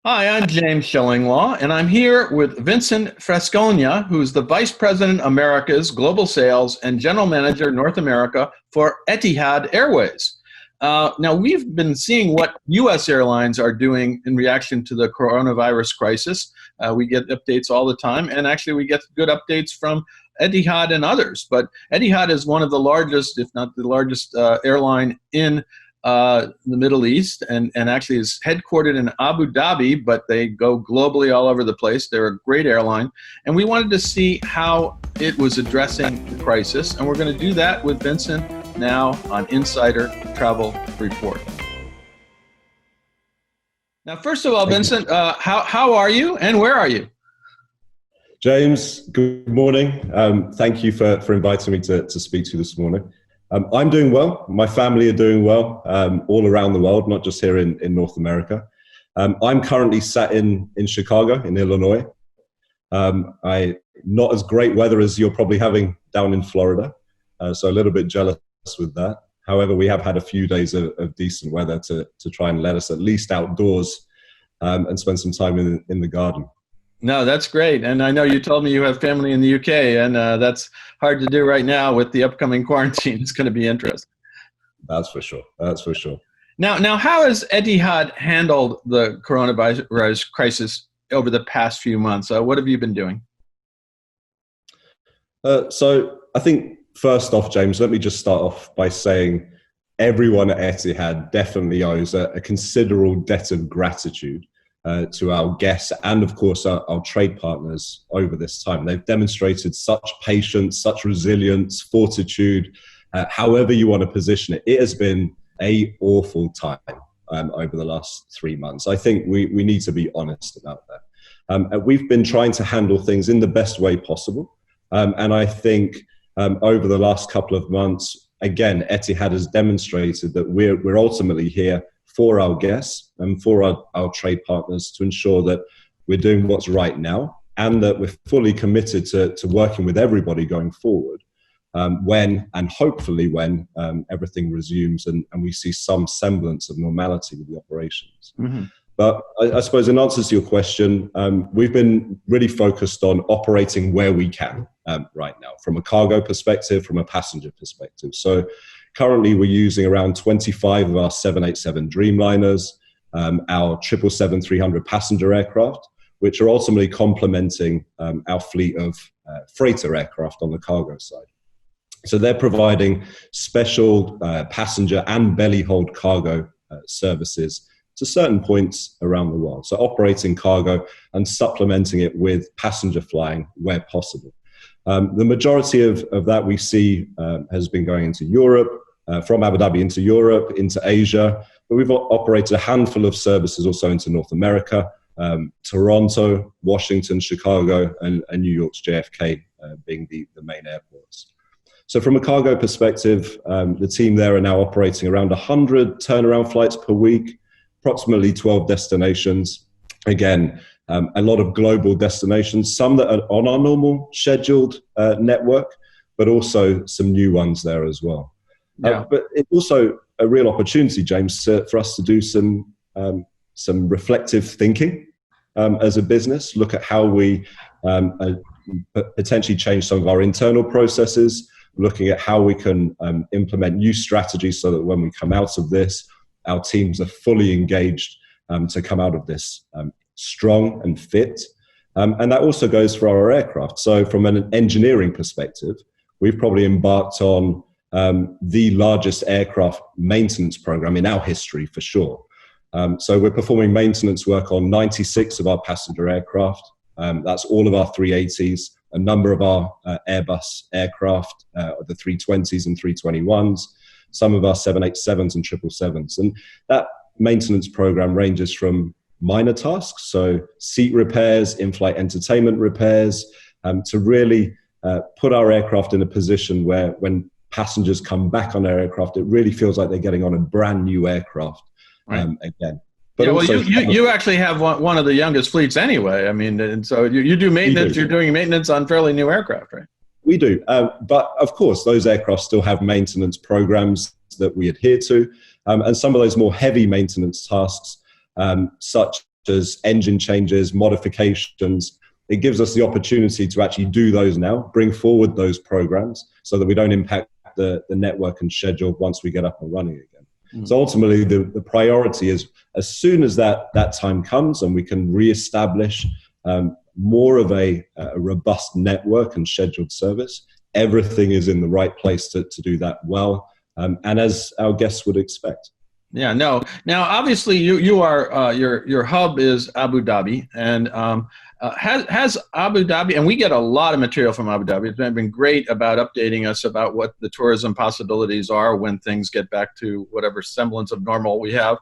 Hi, I'm James Shillinglaw, and I'm here with Vincent Frascogna, who's the Vice President Americas Global Sales and General Manager North America for Etihad Airways. Now, we've been seeing what U.S. airlines are doing in reaction to the coronavirus crisis. We get updates all the time, and actually we get good updates from Etihad and others. But Etihad is one of the largest, if not the largest, airline in the Middle East, and actually is headquartered in Abu Dhabi, but they go globally all over the place. They're a great airline. And we wanted to see how it was addressing the crisis. And we're going to do that with Vincent now on Insider Travel Report. Now, first of all, Vincent, how are you and where are you? James, good morning. Thank you for inviting me to speak to you this morning. I'm doing well. My family are doing well all around the world, not just here in North America. I'm currently sat in Chicago, in Illinois. Not as great weather as you're probably having down in Florida, so a little bit jealous with that. However, we have had a few days of decent weather to try and let us at least outdoors and spend some time in the garden. No, that's great. And I know you told me you have family in the UK, and that's hard to do right now with the upcoming quarantine. It's going to be interesting. That's for sure. That's for sure. Now, how has Etihad handled the coronavirus crisis over the past few months? What have you been doing? So I think first off, James, let me just start off by saying everyone at Etihad definitely owes a considerable debt of gratitude to our guests and, of course, our trade partners over this time. They've demonstrated such patience, such resilience, fortitude, however you want to position it. It has been an awful time over the last 3 months. I think we need to be honest about that. We've been trying to handle things in the best way possible. And I think over the last couple of months, again, Etihad has demonstrated that we're ultimately here for our guests and for our trade partners to ensure that we're doing what's right now and that we're fully committed to working with everybody going forward when and hopefully when everything resumes and we see some semblance of normality with the operations. Mm-hmm. But I suppose in answer to your question, we've been really focused on operating where we can right now, from a cargo perspective, from a passenger perspective. So currently, we're using around 25 of our 787 Dreamliners, our 777-300 passenger aircraft, which are ultimately complementing our fleet of freighter aircraft on the cargo side. So they're providing special passenger and belly hold cargo services to certain points around the world. So operating cargo and supplementing it with passenger flying where possible. The majority of that we see has been going into Europe, from Abu Dhabi into Europe, into Asia, but we've operated a handful of services also into North America, Toronto, Washington, Chicago, and New York's JFK being the main airports. So from a cargo perspective, the team there are now operating around 100 turnaround flights per week, approximately 12 destinations. Again, a lot of global destinations, some that are on our normal scheduled network, but also some new ones there as well. Yeah. But it's also a real opportunity, James, for us to do some reflective thinking as a business, look at how we potentially change some of our internal processes, looking at how we can implement new strategies so that when we come out of this, our teams are fully engaged to come out of this strong and fit. And that also goes for our aircraft. So from an engineering perspective, we've probably embarked on the largest aircraft maintenance program in our history, for sure. So we're performing maintenance work on 96 of our passenger aircraft. That's all of our 380s, a number of our Airbus aircraft, the 320s and 321s, some of our 787s and 777s. And that maintenance program ranges from minor tasks, so seat repairs, in-flight entertainment repairs, to really put our aircraft in a position where when passengers come back on their aircraft, it really feels like they're getting on a brand new aircraft again. But yeah, well, you actually have one of the youngest fleets anyway. I mean, and so you do maintenance. You're doing maintenance on fairly new aircraft, right? We do, but of course, those aircraft still have maintenance programs that we adhere to, and some of those more heavy maintenance tasks, such as engine changes, modifications. It gives us the opportunity to actually do those now, bring forward those programs so that we don't impact the network and schedule once we get up and running again. So ultimately, the priority is as soon as that time comes and we can reestablish more of a robust network and scheduled service, everything is in the right place to do that well, and as our guests would expect. Yeah, no. Now, obviously, you are your hub is Abu Dhabi, and has Abu Dhabi, and we get a lot of material from Abu Dhabi. It's been great about updating us about what the tourism possibilities are when things get back to whatever semblance of normal we have.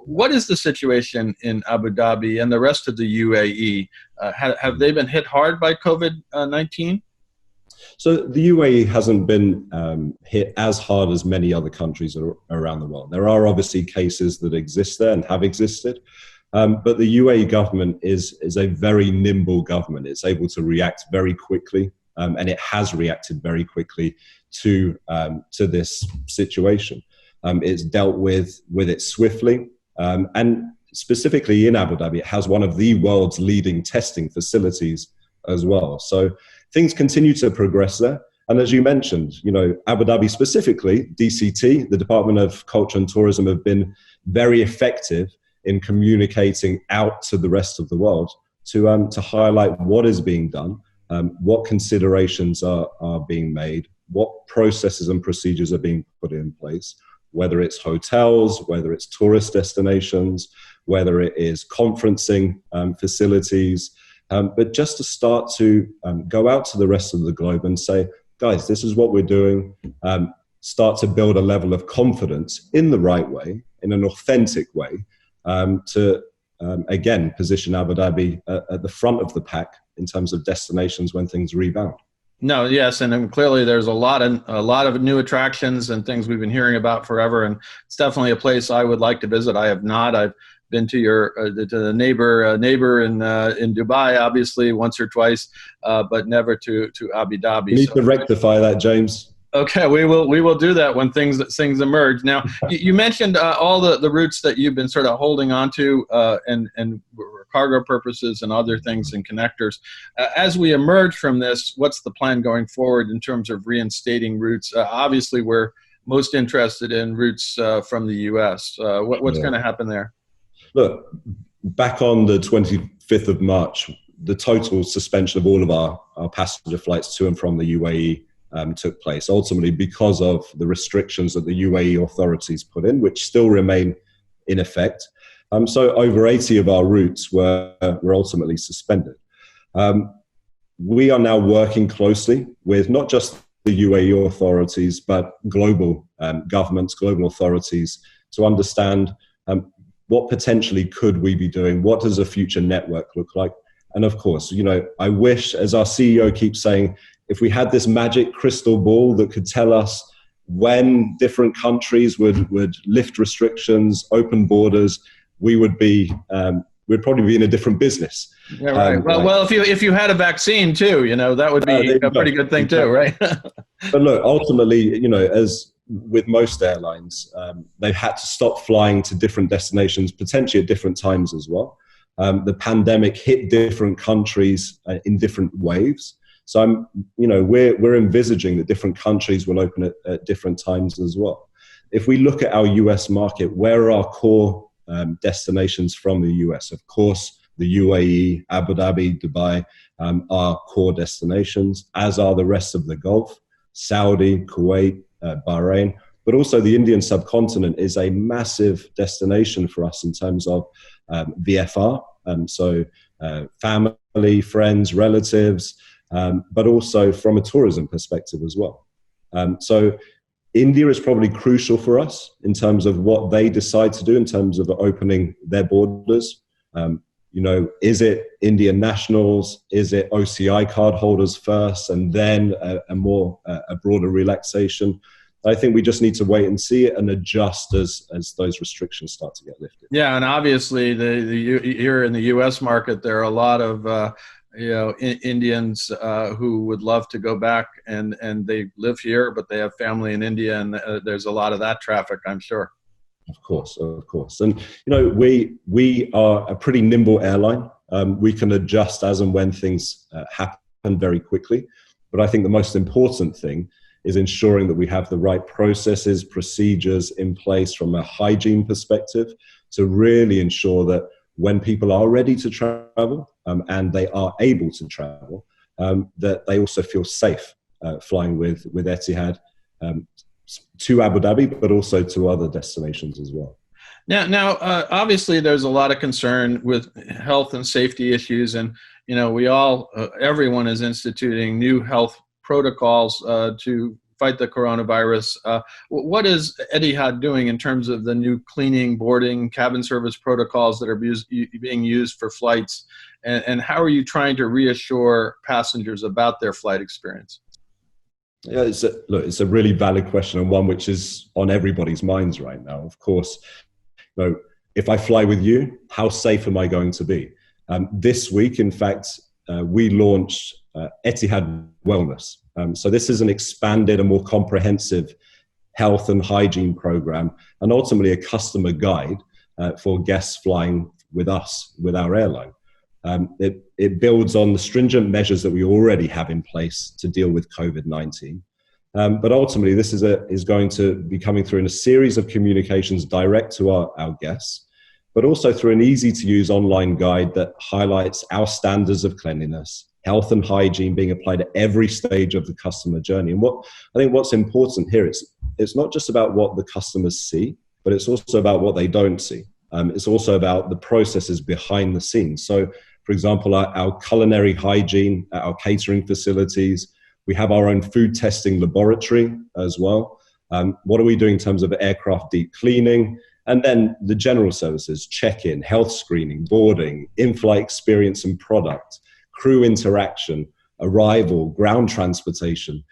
What is the situation in Abu Dhabi and the rest of the UAE? Have they been hit hard by COVID-19? So the UAE hasn't been hit as hard as many other countries around the world. There are obviously cases that exist there and have existed, but the UAE government is a very nimble government. It's able to react very quickly, and it has reacted very quickly to this situation. It's dealt with it swiftly, and specifically in Abu Dhabi, it has one of the world's leading testing facilities as well. So things continue to progress there. And as you mentioned, Abu Dhabi specifically, DCT, the Department of Culture and Tourism, have been very effective in communicating out to the rest of the world to highlight what is being done, what considerations are being made, what processes and procedures are being put in place, whether it's hotels, whether it's tourist destinations, whether it is conferencing facilities, but just to start to go out to the rest of the globe and say, guys, this is what we're doing. Start to build a level of confidence in the right way, in an authentic way, to, again, position Abu Dhabi at the front of the pack in terms of destinations when things rebound. No, yes, and clearly there's a lot of new attractions and things we've been hearing about forever, and it's definitely a place I would like to visit. I have not. I've been to to the neighbor in Dubai, obviously once or twice, but never to Abu Dhabi. You need to rectify that, James. Okay, we will do that when things emerge. Now, you mentioned all the routes that you've been sort of holding on to, and cargo purposes and other things and connectors. As we emerge from this, what's the plan going forward in terms of reinstating routes? Obviously, we're most interested in routes from the U.S. What's going to happen there? Look, back on the 25th of March, the total suspension of all of our passenger flights to and from the UAE took place, ultimately because of the restrictions that the UAE authorities put in, which still remain in effect. So over 80 of our routes were ultimately suspended. We are now working closely with not just the UAE authorities, but global governments, global authorities, to understand what potentially could we be doing? What does a future network look like? And of course, I wish, as our CEO keeps saying, if we had this magic crystal ball that could tell us when different countries would lift restrictions, open borders, we'd probably be in a different business. Yeah, right. Well, if you had a vaccine too, that would be a pretty good thing too, right? But look, ultimately, as with most airlines, they've had to stop flying to different destinations, potentially at different times as well. The pandemic hit different countries in different waves. So we're envisaging that different countries will open at different times as well. If we look at our US market, where are our core destinations from the US? Of course, the UAE, Abu Dhabi, Dubai are core destinations, as are the rest of the Gulf, Saudi, Kuwait, Bahrain, but also the Indian subcontinent is a massive destination for us in terms of VFR, so family, friends, relatives, but also from a tourism perspective as well. So India is probably crucial for us in terms of what they decide to do in terms of opening their borders. Is it Indian nationals? Is it OCI card holders first, and then a broader relaxation? I think we just need to wait and see it and adjust as those restrictions start to get lifted. Yeah, and obviously here in the U.S. market, there are a lot of Indians who would love to go back, and they live here, but they have family in India, and there's a lot of that traffic, I'm sure. Of course, of course. And, we are a pretty nimble airline. We can adjust as and when things happen very quickly. But I think the most important thing is ensuring that we have the right processes, procedures in place from a hygiene perspective to really ensure that when people are ready to travel and they are able to travel, that they also feel safe flying with Etihad to Abu Dhabi, but also to other destinations as well. Now, obviously, there's a lot of concern with health and safety issues, and everyone is instituting new health protocols to fight the coronavirus. What is Etihad doing in terms of the new cleaning, boarding, cabin service protocols that are being used for flights, and how are you trying to reassure passengers about their flight experience? Yeah, it's a really valid question, and one which is on everybody's minds right now. Of course, if I fly with you, how safe am I going to be? This week, in fact, we launched Etihad Wellness. So this is an expanded and more comprehensive health and hygiene program, and ultimately a customer guide for guests flying with us, with our airline. It builds on the stringent measures that we already have in place to deal with COVID-19. But ultimately, this is going to be coming through in a series of communications direct to our guests, but also through an easy-to-use online guide that highlights our standards of cleanliness, health and hygiene being applied at every stage of the customer journey. And what's important here, it's not just about what the customers see, but it's also about what they don't see. It's also about the processes behind the scenes. So, for example, our culinary hygiene at our catering facilities, we have our own food testing laboratory as well. What are we doing in terms of aircraft deep cleaning? And then the general services, check-in, health screening, boarding, in-flight experience and product, crew interaction, arrival, ground transportation.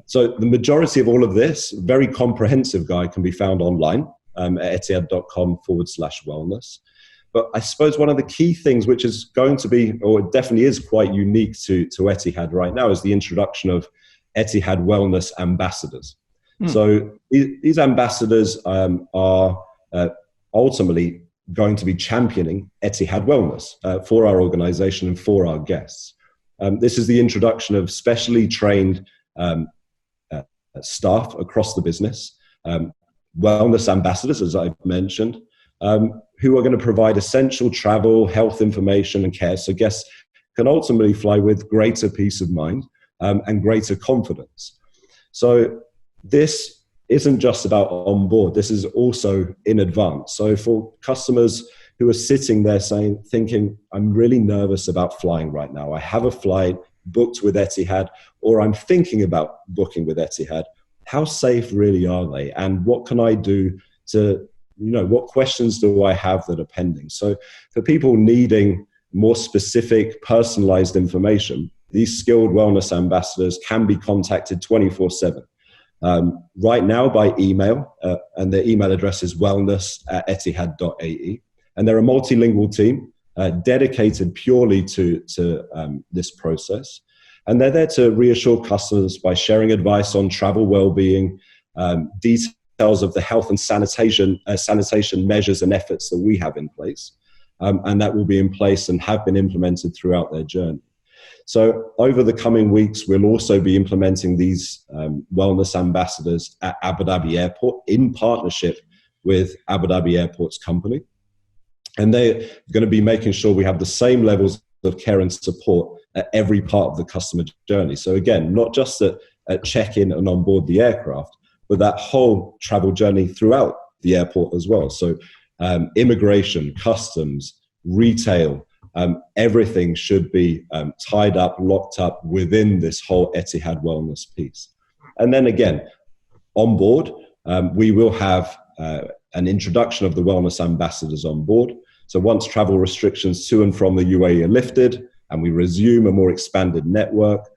So the majority of all of this, very comprehensive guide, can be found online at etihad.com/wellness. But I suppose one of the key things which is going to be, or it definitely is quite unique to Etihad right now, is the introduction of Etihad Wellness Ambassadors. So these ambassadors are ultimately going to be championing Etihad Wellness for our organization and for our guests. This is the introduction of specially trained staff across the business, wellness ambassadors, as I've mentioned, who are going to provide essential travel, health information and care so guests can ultimately fly with greater peace of mind and greater confidence. So this isn't just about on board, this is also in advance. So for customers who are sitting there thinking, I'm really nervous about flying right now, I have a flight booked with Etihad, or I'm thinking about booking with Etihad, how safe really are they? And what can I do to, what questions do I have that are pending? So for people needing more specific, personalized information, these skilled wellness ambassadors can be contacted 24/7. Right now by email, and their email address is wellness@etihad.ae. And they're a multilingual team dedicated purely to this process. And they're there to reassure customers by sharing advice on travel well-being, details of the health and sanitation measures and efforts that we have in place, and that will be in place and have been implemented throughout their journey. So over the coming weeks, we'll also be implementing these wellness ambassadors at Abu Dhabi Airport in partnership with Abu Dhabi Airport's company. And they're going to be making sure we have the same levels of care and support at every part of the customer journey. So again, not just at check-in and on board the aircraft, but that whole travel journey throughout the airport as well. So immigration, customs, retail, everything should be tied up, locked up within this whole Etihad wellness piece. And then again, on board, we will have an introduction of the wellness ambassadors on board. So once travel restrictions to and from the UAE are lifted and we resume a more expanded network,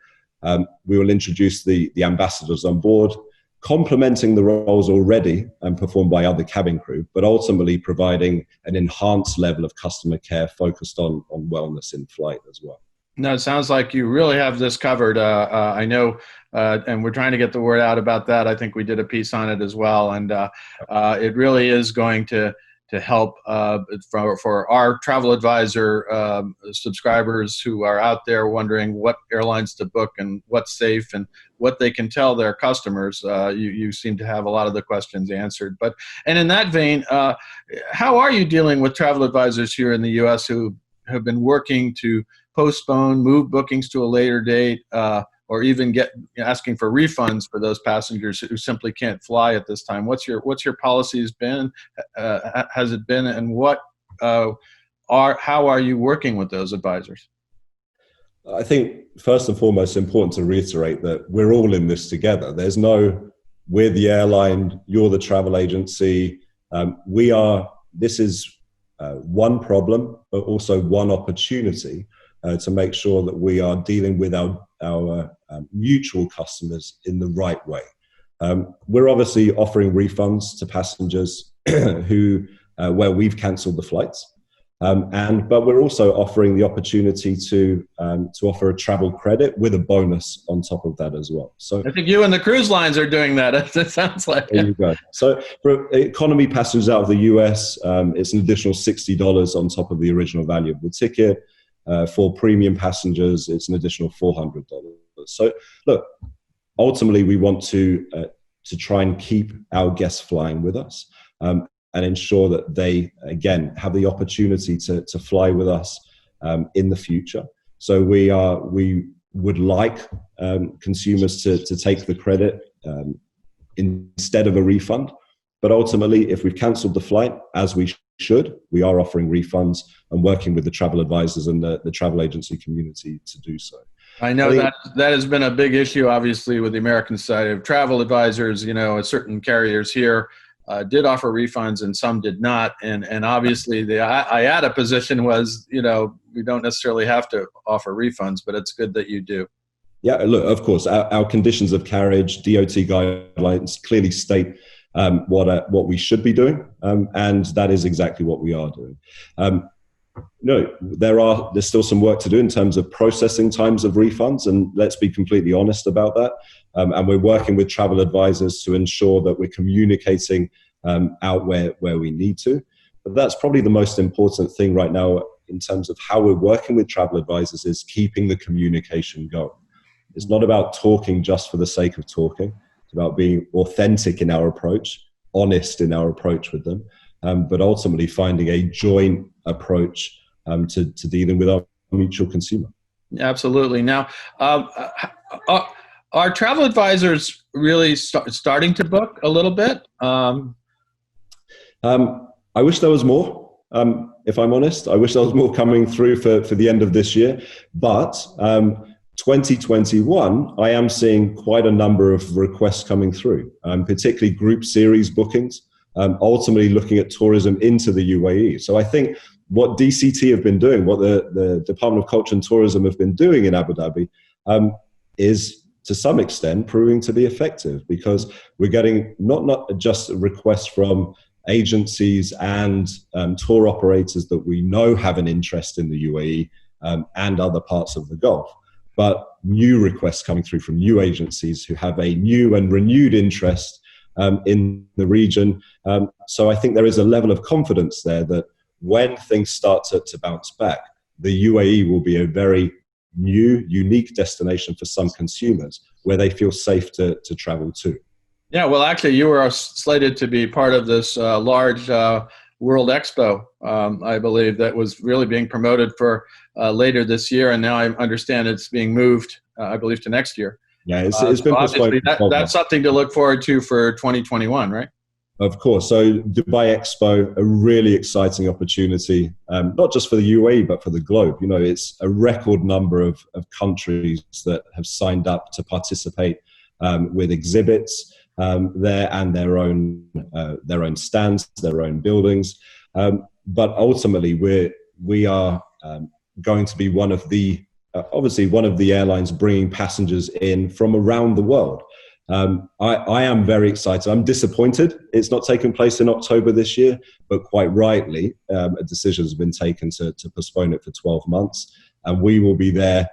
we will introduce the ambassadors on board, complementing the roles already performed by other cabin crew, but ultimately providing an enhanced level of customer care focused on wellness in flight as well. No, it sounds like you really have this covered. I know, and we're trying to get the word out about that. I think we did a piece on it as well, and it really is going to help for our travel advisor subscribers who are out there wondering what airlines to book and what's safe and what they can tell their customers. You seem to have a lot of the questions answered. And in that vein, how are you dealing with travel advisors here in the U.S. who have been working to postpone, move bookings to a later date, or even asking for refunds for those passengers who simply can't fly at this time? What's your policies been? Has it been, and how are you working with those advisors? I think first and foremost, it's important to reiterate that we're all in this together. We're the airline, you're the travel agency. This is one problem, but also one opportunity to make sure that we are dealing with our mutual customers in the right way. We're obviously offering refunds to passengers where we've cancelled the flights, but we're also offering the opportunity to offer a travel credit with a bonus on top of that as well. So I think you and the cruise lines are doing that. It sounds like. There you go. So for economy passengers out of the US, it's an additional $60 on top of the original value of the ticket. For premium passengers, it's an additional $400. So look, ultimately we want to try and keep our guests flying with us and ensure that they, again, have the opportunity to fly with us in the future. So we would like consumers to take the credit instead of a refund. But ultimately, if we've cancelled the flight, as we should, we are offering refunds and working with the travel advisors and the travel agency community to do so. I know that has been a big issue, obviously, with the American side of travel advisors. Certain carriers here did offer refunds and some did not. And obviously, the IATA position was, we don't necessarily have to offer refunds, but it's good that you do. Yeah, look, of course, our conditions of carriage, DOT guidelines clearly state what we should be doing, and that is exactly what we are doing. There's still some work to do in terms of processing times of refunds, and let's be completely honest about that. And we're working with travel advisors to ensure that we're communicating out where we need to. But that's probably the most important thing right now in terms of how we're working with travel advisors is keeping the communication going. It's not about talking just for the sake of talking. It's about being authentic in our approach, honest in our approach with them, but ultimately finding a joint approach to dealing with our mutual consumer. Absolutely. Now, are travel advisors really starting to book a little bit? I wish there was more. If I'm honest, I wish there was more coming through for the end of this year. But 2021, I am seeing quite a number of requests coming through, particularly group series bookings, ultimately looking at tourism into the UAE. So I think what DCT have been doing, what the Department of Culture and Tourism have been doing in Abu Dhabi is to some extent proving to be effective, because we're getting not just requests from agencies and tour operators that we know have an interest in the UAE and other parts of the Gulf, but new requests coming through from new agencies who have a new and renewed interest in the region. So I think there is a level of confidence there that when things start to bounce back, the UAE will be a very new, unique destination for some consumers where they feel safe to travel to. Yeah, well, actually, you were slated to be part of this large World Expo, I believe, that was really being promoted for later this year, and now I understand it's being moved, I believe, to next year. Yeah, it's been obviously that's something to look forward to for 2021, right? Of course. So Dubai Expo, a really exciting opportunity, not just for the UAE, but for the globe. It's a record number of countries that have signed up to participate with exhibits there and their own stands, their own buildings. But ultimately, we are going to be one of the airlines bringing passengers in from around the world. I am very excited. I'm disappointed it's not taking place in October this year, but quite rightly, a decision has been taken to postpone it for 12 months. and we will be there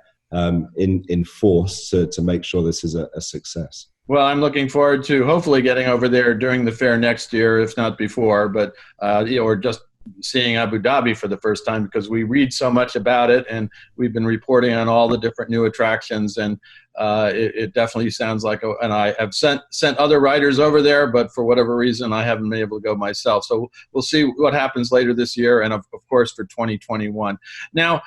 in force to make sure this is a success. Well, I'm looking forward to hopefully getting over there during the fair next year, if not before, but or just seeing Abu Dhabi for the first time, because we read so much about it and we've been reporting on all the different new attractions, and it definitely sounds like, and I have sent other writers over there, but for whatever reason I haven't been able to go myself. So we'll see what happens later this year, and of course for 2021. Now,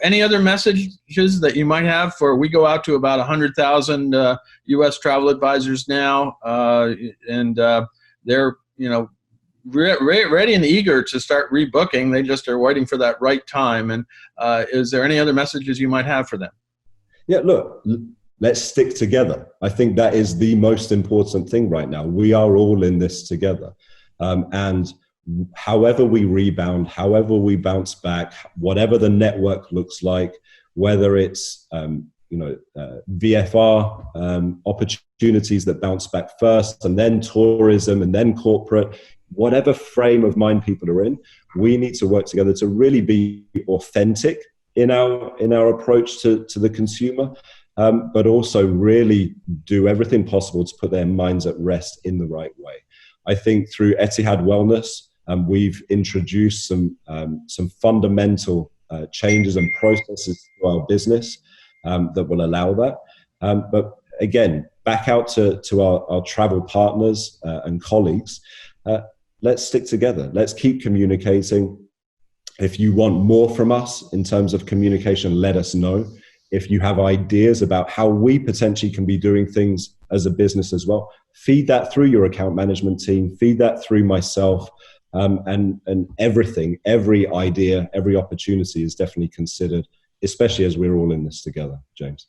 any other messages that you might have for, we go out to about 100,000 U.S. travel advisors now, and they're, ready and eager to start rebooking. They just are waiting for that right time. And is there any other messages you might have for them? Yeah, look, let's stick together. I think that is the most important thing right now. We are all in this together. And however we rebound, however we bounce back, whatever the network looks like, whether it's VFR opportunities that bounce back first, and then tourism, and then corporate, whatever frame of mind people are in, we need to work together to really be authentic in our approach to the consumer, but also really do everything possible to put their minds at rest in the right way. I think through Etihad Wellness, we've introduced some fundamental changes and processes to our business that will allow that. But again, back out to our travel partners and colleagues, let's stick together. Let's keep communicating. If you want more from us in terms of communication, let us know. If you have ideas about how we potentially can be doing things as a business as well, feed that through your account management team, feed that through myself, and everything, every idea, every opportunity is definitely considered, especially as we're all in this together, James.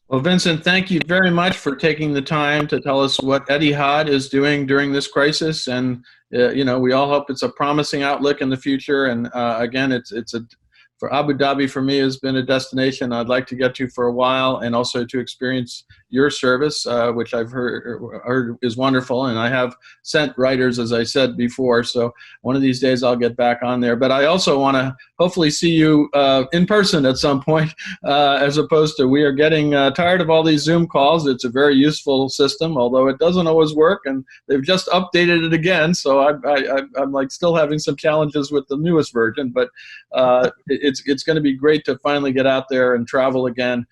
Well, Vincent, thank you very much for taking the time to tell us what Etihad is doing during this crisis. And, we all hope it's a promising outlook in the future. And again, for Abu Dhabi, for me, has been a destination I'd like to get to for a while, and also to experience your service, which I've heard is wonderful. And I have sent writers, as I said before, so one of these days I'll get back on there. But I also want to hopefully see you in person at some point, as opposed to, we are getting tired of all these Zoom calls. It's a very useful system, although it doesn't always work, and they've just updated it again. So I'm like still having some challenges with the newest version, but it's going to be great to finally get out there and travel again.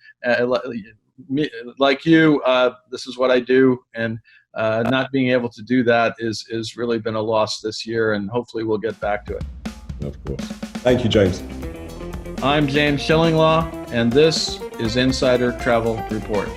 Like you, this is what I do, and not being able to do that is really been a loss this year, and hopefully we'll get back to it. Of course. Thank you, James. I'm James Shillinglaw, and this is Insider Travel Report.